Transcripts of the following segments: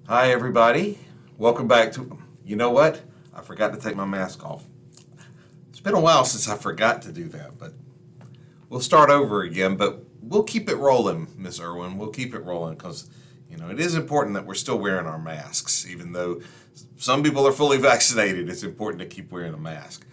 Hi, everybody. Welcome back to. You know what? I forgot to take my mask off. It's been a while since I forgot to do that, but we'll start over again. But we'll keep it rolling, Miss Irwin. We'll keep it rolling because, it is important that we're still wearing our masks. Even though some people are fully vaccinated, it's important to keep wearing a mask.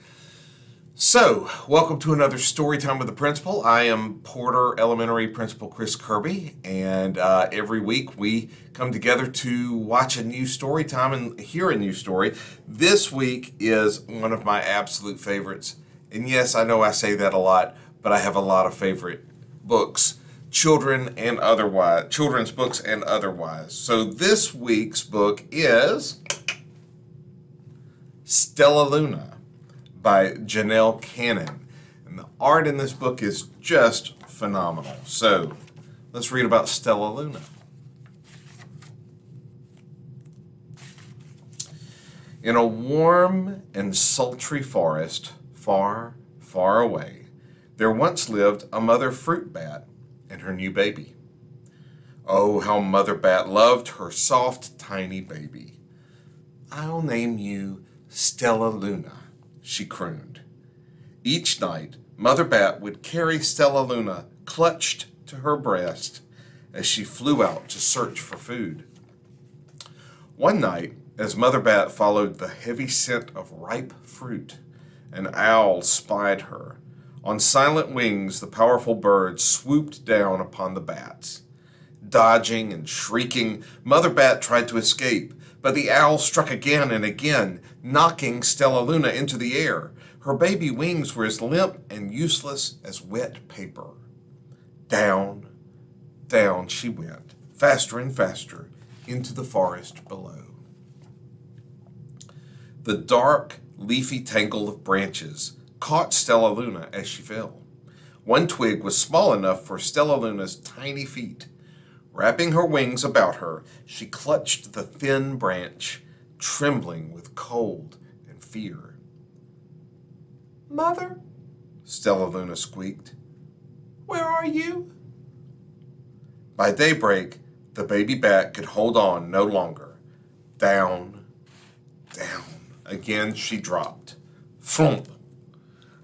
So, welcome to another Story Time with the Principal. I am Porter Elementary Principal Chris Kirby, and every week we come together to watch a new story time and hear a new story. This week is one of my absolute favorites, and yes, I know I say that a lot, but I have a lot of favorite books, children's books and otherwise. So this week's book is Stellaluna by Janelle Cannon. And the art in this book is just phenomenal. So let's read about Stellaluna. In a warm and sultry forest, far, far away, there once lived a mother fruit bat and her new baby. Oh, how Mother Bat loved her soft, tiny baby. "I'll name you Stellaluna," she crooned. Each night, Mother Bat would carry Stellaluna clutched to her breast as she flew out to search for food. One night, as Mother Bat followed the heavy scent of ripe fruit, an owl spied her. On silent wings, the powerful bird swooped down upon the bats. Dodging and shrieking, Mother Bat tried to escape, but the owl struck again and again, knocking Stellaluna into the air. Her baby wings were as limp and useless as wet paper. Down, down she went, faster and faster, into the forest below. The dark, leafy tangle of branches caught Stellaluna as she fell. One twig was small enough for Stellaluna's tiny feet. Wrapping her wings about her, she clutched the thin branch, trembling with cold and fear. "Mother," Stellaluna squeaked, "where are you?" By daybreak, the baby bat could hold on no longer. Down, down, again she dropped. Flump!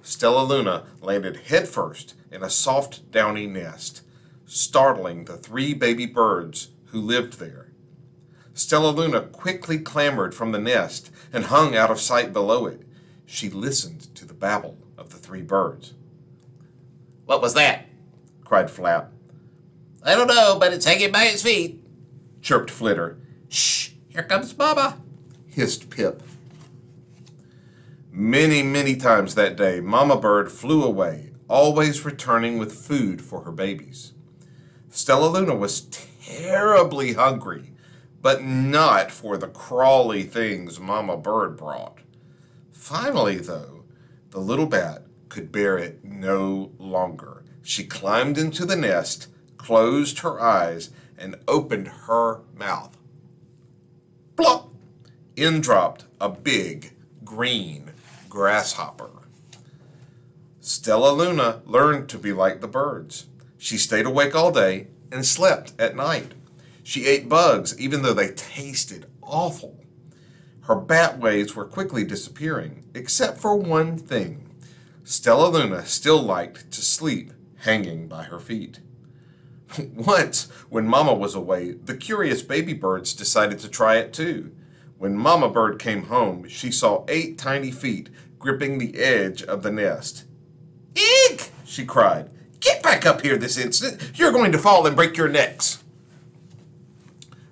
Stellaluna landed headfirst in a soft, downy nest, startling the three baby birds who lived there. Stellaluna quickly clambered from the nest and hung out of sight below it. She listened to the babble of the three birds. "What was that?" cried Flap. "I don't know, but it's hanging by its feet." Chirped Flitter. "Shh, here comes Mama," hissed Pip. Many, many times that day, Mama Bird flew away, always returning with food for her babies. Stellaluna was terribly hungry, but not for the crawly things Mama Bird brought. Finally, though, the little bat could bear it no longer. She climbed into the nest, closed her eyes, and opened her mouth. Plop! In dropped a big, green grasshopper. Stellaluna learned to be like the birds. She stayed awake all day and slept at night. She ate bugs even though they tasted awful. Her bat ways were quickly disappearing, except for one thing. Stellaluna still liked to sleep hanging by her feet. Once, when Mama was away, the curious baby birds decided to try it too. When Mama Bird came home, she saw 8 tiny feet gripping the edge of the nest. "Eek!" she cried. "Get back up here this instant! You're going to fall and break your necks!"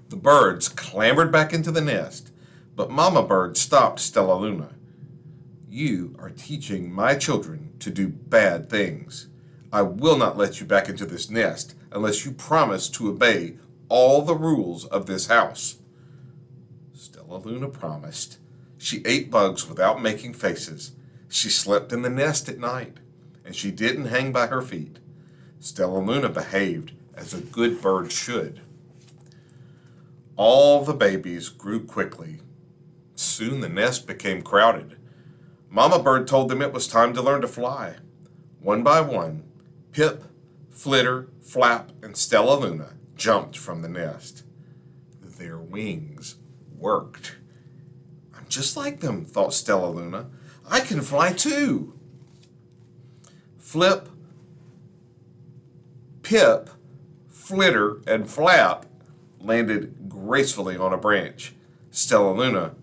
The birds clambered back into the nest, but Mama Bird stopped Stellaluna. "You are teaching my children to do bad things. I will not let you back into this nest unless you promise to obey all the rules of this house." Stellaluna promised. She ate bugs without making faces. She slept in the nest at night, and she didn't hang by her feet. Stellaluna behaved as a good bird should. All the babies grew quickly. Soon the nest became crowded. Mama Bird told them it was time to learn to fly. One by one, Pip, Flitter, Flap, and Stellaluna jumped from the nest. Their wings worked. I'm just like them, thought Stellaluna. I can fly too. Flip, Pip, Flitter, and Flap landed gracefully on a branch. Stellaluna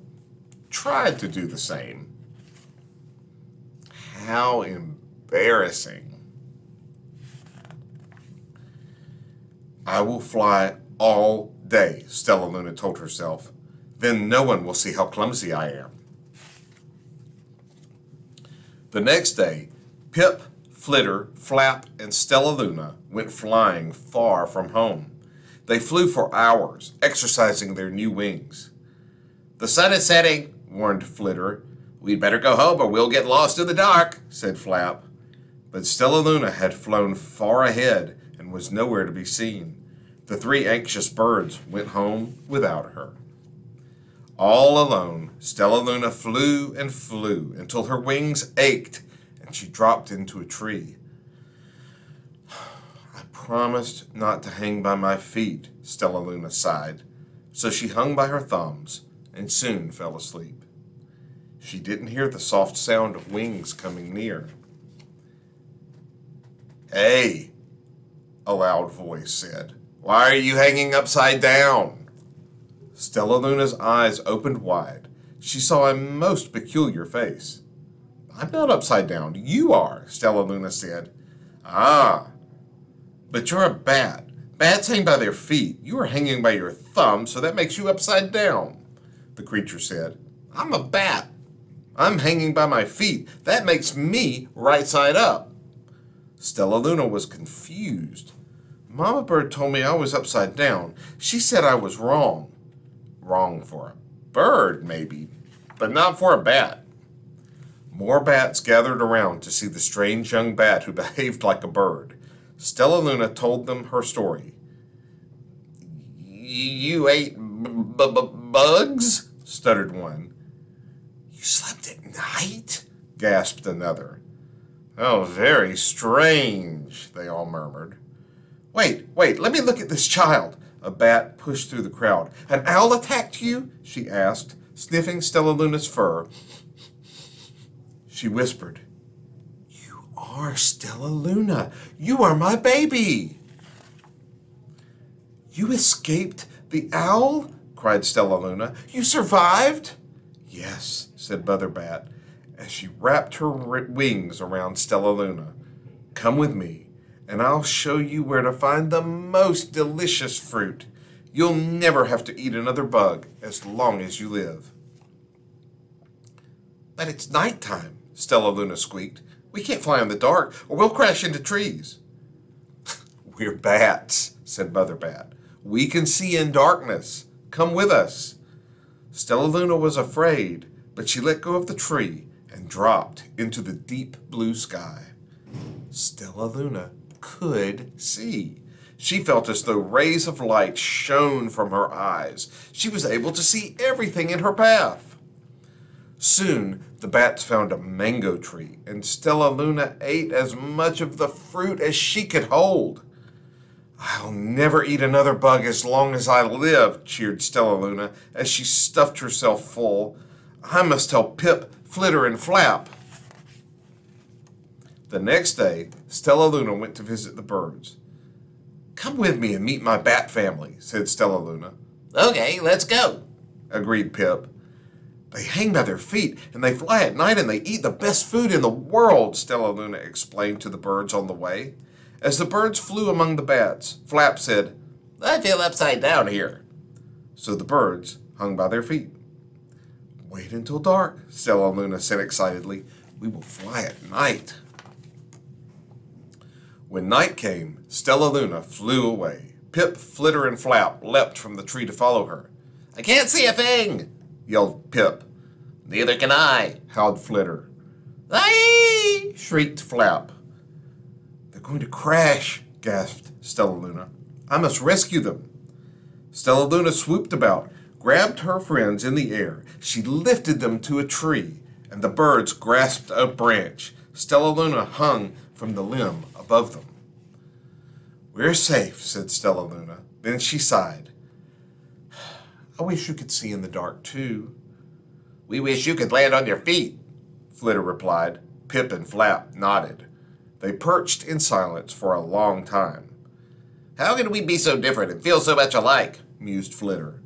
tried to do the same. How embarrassing. I will fly all day, Stellaluna told herself. Then no one will see how clumsy I am. The next day, Pip, Flitter, Flap, and Stellaluna went flying far from home. They flew for hours, exercising their new wings. The sun is setting, warned Flitter. We'd better go home or we'll get lost in the dark, said Flap. But Stellaluna had flown far ahead and was nowhere to be seen. The three anxious birds went home without her. All alone, Stellaluna flew and flew until her wings ached and she dropped into a tree. I promised not to hang by my feet, Stellaluna sighed. So she hung by her thumbs and soon fell asleep. She didn't hear the soft sound of wings coming near. Hey, a loud voice said. Why are you hanging upside down? Stellaluna's eyes opened wide. She saw a most peculiar face. I'm not upside down. You are, Stellaluna said. Ah, but you're a bat. Bats hang by their feet. You are hanging by your thumb, so that makes you upside down, the creature said. I'm a bat. I'm hanging by my feet. That makes me right side up. Stellaluna was confused. Mama Bird told me I was upside down. She said I was wrong. Wrong for a bird, maybe, but not for a bat. More bats gathered around to see the strange young bat who behaved like a bird. Stellaluna told them her story. You ate bugs? Stuttered one. You slept at night? Gasped another. Oh, very strange, they all murmured. Wait, let me look at this child. A bat pushed through the crowd. An owl attacked you? She asked, sniffing Stellaluna's fur. She whispered, You are Stellaluna. You are my baby. You escaped the owl? Cried Stellaluna. You survived? Yes, said Mother Bat, as she wrapped her wings around Stellaluna. Come with me, and I'll show you where to find the most delicious fruit. You'll never have to eat another bug as long as you live. But it's nighttime, Stellaluna squeaked. We can't fly in the dark, or we'll crash into trees. We're bats, said Mother Bat. We can see in darkness. Come with us. Stellaluna was afraid, but she let go of the tree and dropped into the deep blue sky. Stellaluna could see. She felt as though rays of light shone from her eyes. She was able to see everything in her path. Soon, the bats found a mango tree, and Stellaluna ate as much of the fruit as she could hold. I'll never eat another bug as long as I live, cheered Stellaluna as she stuffed herself full. I must tell Pip, Flitter, and Flap. The next day, Stellaluna went to visit the birds. Come with me and meet my bat family, said Stellaluna. Okay, let's go, agreed Pip. They hang by their feet, and they fly at night, and they eat the best food in the world, Stellaluna explained to the birds on the way. As the birds flew among the bats, Flap said, I feel upside down here. So the birds hung by their feet. Wait until dark, Stellaluna said excitedly. We will fly at night. When night came, Stellaluna flew away. Pip, Flitter, and Flap leapt from the tree to follow her. I can't see a thing, yelled Pip. Neither can I, howled Flitter. Aye! Shrieked Flap. They're going to crash, gasped Stellaluna. I must rescue them. Stellaluna swooped about, grabbed her friends in the air. She lifted them to a tree, and the birds grasped a branch. Stellaluna hung from the limb above them. We're safe, said Stellaluna. Then she sighed. I wish you could see in the dark, too. We wish you could land on your feet. Flitter replied. Pip and Flap nodded. They perched in silence for a long time. How can we be so different and feel so much alike? Mused Flitter.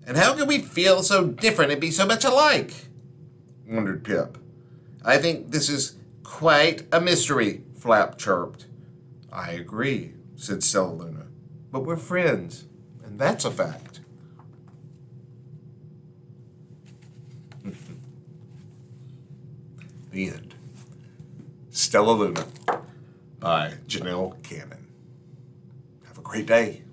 And how can we feel so different and be so much alike? Wondered Pip. I think this is quite a mystery, Flap chirped. I agree, said Stellaluna. But we're friends, and that's a fact. The end. Stellaluna by Janelle Cannon. Have a great day.